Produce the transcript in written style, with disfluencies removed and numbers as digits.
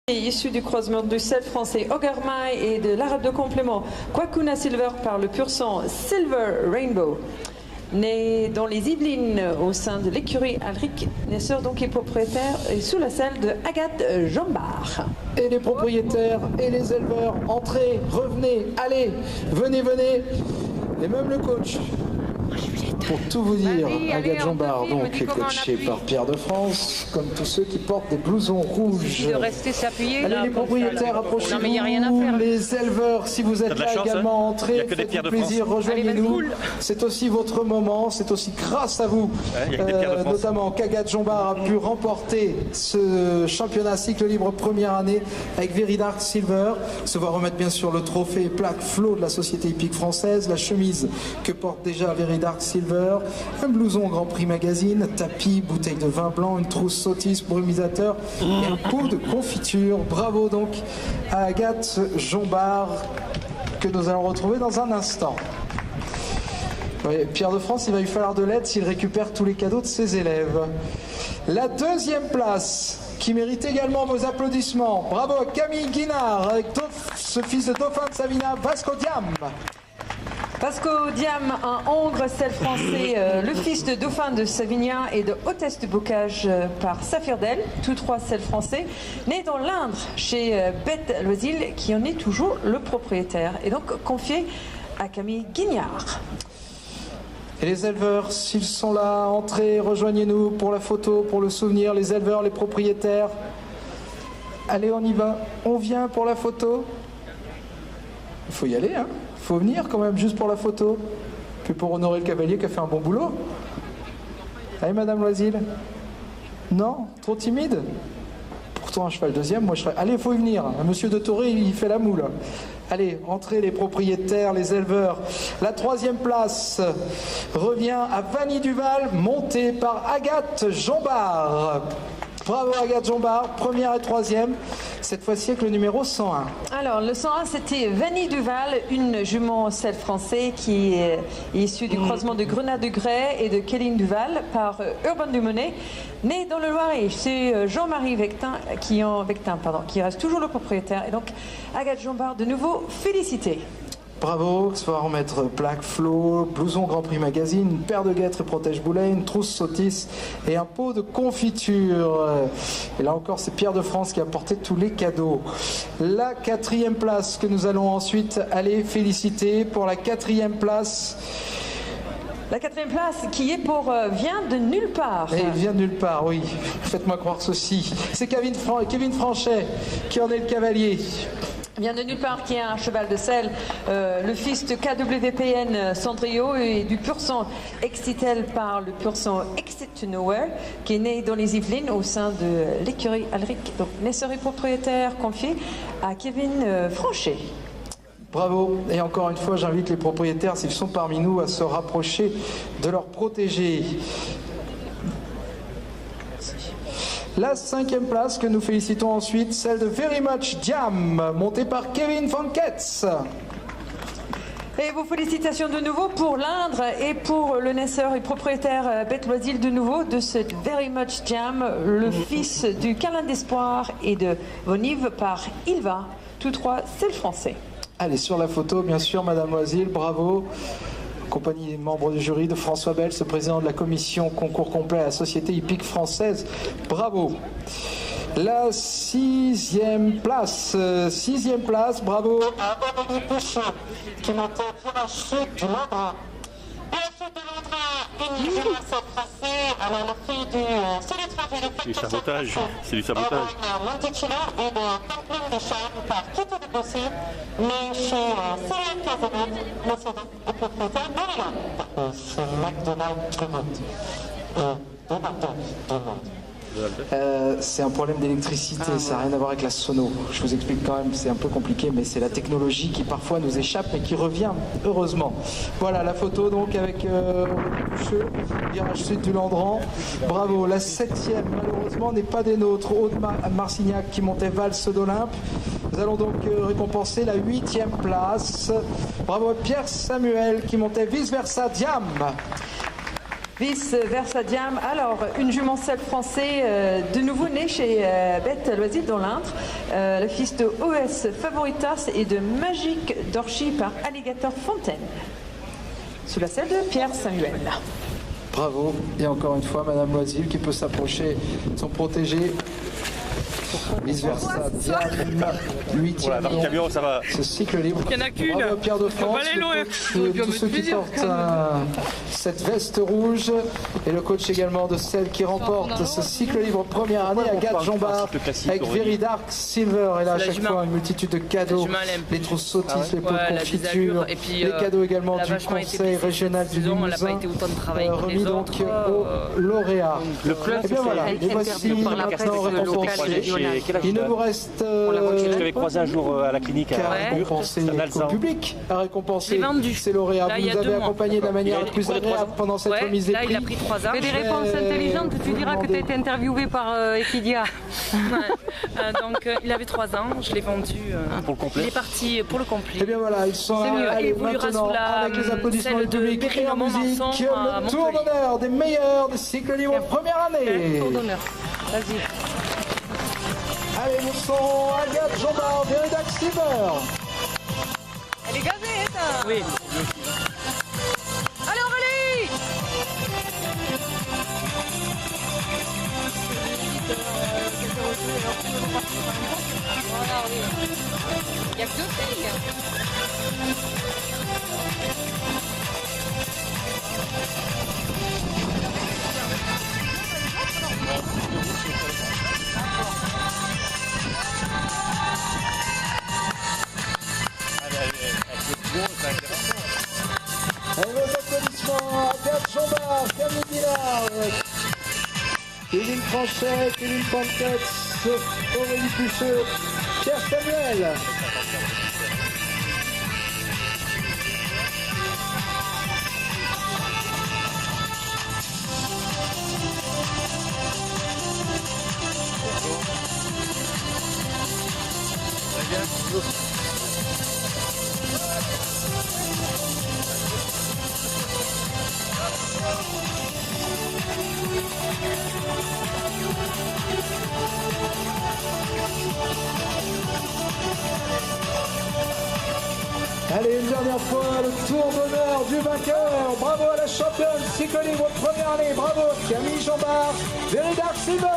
Issu du croisement du sel français Ogarmai et de l'arabe de complément Kwakuna Silver par le pur sang Silver Rainbow. Né dans les Yvelines au sein de l'écurie Alric, naisseur donc est propriétaire et sous la selle de Agathe Jambard. Et les propriétaires et les éleveurs, entrez, revenez, allez, venez, venez, et même le coach. Pour tout vous dire, Agathe Jambard donc est coachée par Pierre de France, comme tous ceux qui portent des blousons rouges. De rester s'appuyer. Allez, les propriétaires, approchez-vous. Les éleveurs, si vous êtes là également, entrez, faites-vous plaisir, rejoignez-nous. C'est aussi votre moment, c'est aussi grâce à vous, notamment qu'Agathe Jambard a pu remporter ce championnat cycle libre première année avec Veridart Silver. Se voir remettre bien sûr le trophée plaque Flo de la Société hippique française, la chemise que porte déjà Veridart Silver, un blouson Grand Prix Magazine, tapis, bouteille de vin blanc, une trousse Sotis brumisateur et un pot de confiture. Bravo donc à Agathe Jambard que nous allons retrouver dans un instant. Oui, Pierre de France, il va lui falloir de l'aide s'il récupère tous les cadeaux de ses élèves. La deuxième place qui mérite également vos applaudissements. Bravo à Camille Guinard avec ce fils de Dauphin de Savina, Vasco Diam. Vasco Diam, un hongre sel français, le fils de Dauphin de Savignan et de hôtesse de bocage par Safirdel, tous trois sel français, né dans l'Indre chez Bête Loisil, qui en est toujours le propriétaire, et donc confié à Camille Guignard. Et les éleveurs, s'ils sont là, entrez, rejoignez-nous pour la photo, pour le souvenir, les éleveurs, les propriétaires. Allez, on y va, on vient pour la photo. Il faut y aller, hein. Faut venir quand même, juste pour la photo. Puis pour honorer le cavalier qui a fait un bon boulot. Allez, Madame Loisil. Non, trop timide. Pourtant un cheval deuxième, moi je serais... Allez, il faut y venir. Monsieur de Toré, il fait la moule. Allez, entrez les propriétaires, les éleveurs. La troisième place revient à Vanny Duval, montée par Agathe Jambard. Bravo Agathe Jambard, première et troisième, cette fois-ci avec le numéro 101. Alors le 101 c'était Vanny Duval, une jument sel français qui est issue du croisement de Grenade de Grès et de Kéline Duval par Urban Dumonet, né dans le Loiret. C'est Jean-Marie Vectin qui reste toujours le propriétaire. Et donc Agathe Jambard de nouveau félicité. Bravo, se va remettre plaque Flo, blouson Grand Prix Magazine, une paire de guêtres et protège-boulet, une trousse Sotis et un pot de confiture. Et là encore, c'est Pierre de France qui a porté tous les cadeaux. La quatrième place que nous allons ensuite aller féliciter pour la quatrième place. La quatrième place qui est pour vient de nulle part. Et il vient de nulle part, oui. Faites-moi croire ceci. C'est Kevin Franchet qui en est le cavalier. Vient de nulle part, qui est un cheval de sel, le fils de KWPN Cendrio et du pur sang Excitel par le pur sang Exitnowhere, qui est né dans les Yvelines au sein de l'écurie Alric. Donc, naisseur et propriétaire confié à Kevin Franchet. Bravo, et encore une fois, j'invite les propriétaires, s'ils sont parmi nous, à se rapprocher de leurs protégés. La cinquième place que nous félicitons ensuite, celle de Very Much Jam, montée par Kevin Funketz. Et vos félicitations de nouveau pour l'Indre et pour le naisseur et propriétaire Bête Loisil de nouveau de cette Very Much Jam, le fils du Carlin d'Espoir et de Vonive par Ilva, tous trois sel français. Allez, sur la photo, bien sûr, Madame Loisil, bravo. Compagnie des membres du jury de François Bels, le président de la commission concours complet à la Société hippique française. Bravo. La sixième place, bravo. Qui montait pour la chute du Landra. La chute du Landra, une jument français, alors le prix du... C'est du sabotage, c'est du sabotage. Monticino et de Camping de Charme par Kito de Bossé, mais chez Céline Cazenot, monsieur le propriétaire de l'Élan. C'est McDonald's qui monte. C'est un problème d'électricité, ça n'a rien à voir avec la sono. Je vous explique quand même, c'est un peu compliqué, mais c'est la technologie qui parfois nous échappe, mais qui revient, heureusement. Voilà la photo donc avec le virage sud du Landran. Bravo, la septième, malheureusement, n'est pas des nôtres. Aude Marcignac qui montait valse d'Olympe. Nous allons donc récompenser la huitième place. Bravo Pierre Samuel qui montait vice versa Diam. vice-versa Diam. Alors, une jument selle français de nouveau née chez Bête Loisir dans l'Indre. Le fils de OS Favoritas et de Magique d'Orchy par Alligator Fontaine. Sous la selle de Pierre Samuel. Bravo. Et encore une fois, Madame Loisir qui peut s'approcher de son protégé. Vice-versa, Diam, 8e camion, ça va. Ce cycle libre. Il n'y en a qu'une. Bravo Pierre de France, le coach de tous ceux qui portent cette veste rouge et le coach également de celle qui remporte ce cycle libre première année, Agathe Jambard, avec Very Dark Silver. Et là à chaque fois une multitude de cadeaux, les trousses sautisses, les pots de confiture, les cadeaux également du conseil régional du Limousin, remis donc aux lauréats. Et bien voilà, les voici maintenant récompensés. Il ne vous reste je t'avais croisé un jour à la clinique à récompenser le public, à récompenser ces lauréats. Vous nous avez accompagnés de la manière la plus agréable pendant cette remise des prix. Là, il a pris 3 ans. Fais des réponses intelligentes, tu diras que tu as été interviewé par Equidia. Donc, il avait 3 ans, je l'ai vendu. Pour le complet. Il est parti pour le complet. Et bien voilà, ils sont allés maintenant avec les applaudissements du public et en musique, le tour d'honneur des meilleurs des cycles libres première année. Tour d'honneur, vas-y. Allez, nous sommes Agathe Jambard, Very Dark Silver. Elle est gazée, ça. Oui. Allez, Aurélie. Voilà, oui. Il n'y a que 2 filles. Allez, vos applaudissements à Agathe Jambard, Camille Guillard, Kevin Franchet, Kevin Panketz, Aurélie Pucheux, Pierre Samuel. Allez, une dernière fois, le tour d'honneur du vainqueur. Bravo à la championne cycle libre première année. Bravo Camille Jambard, Very Dark Silver.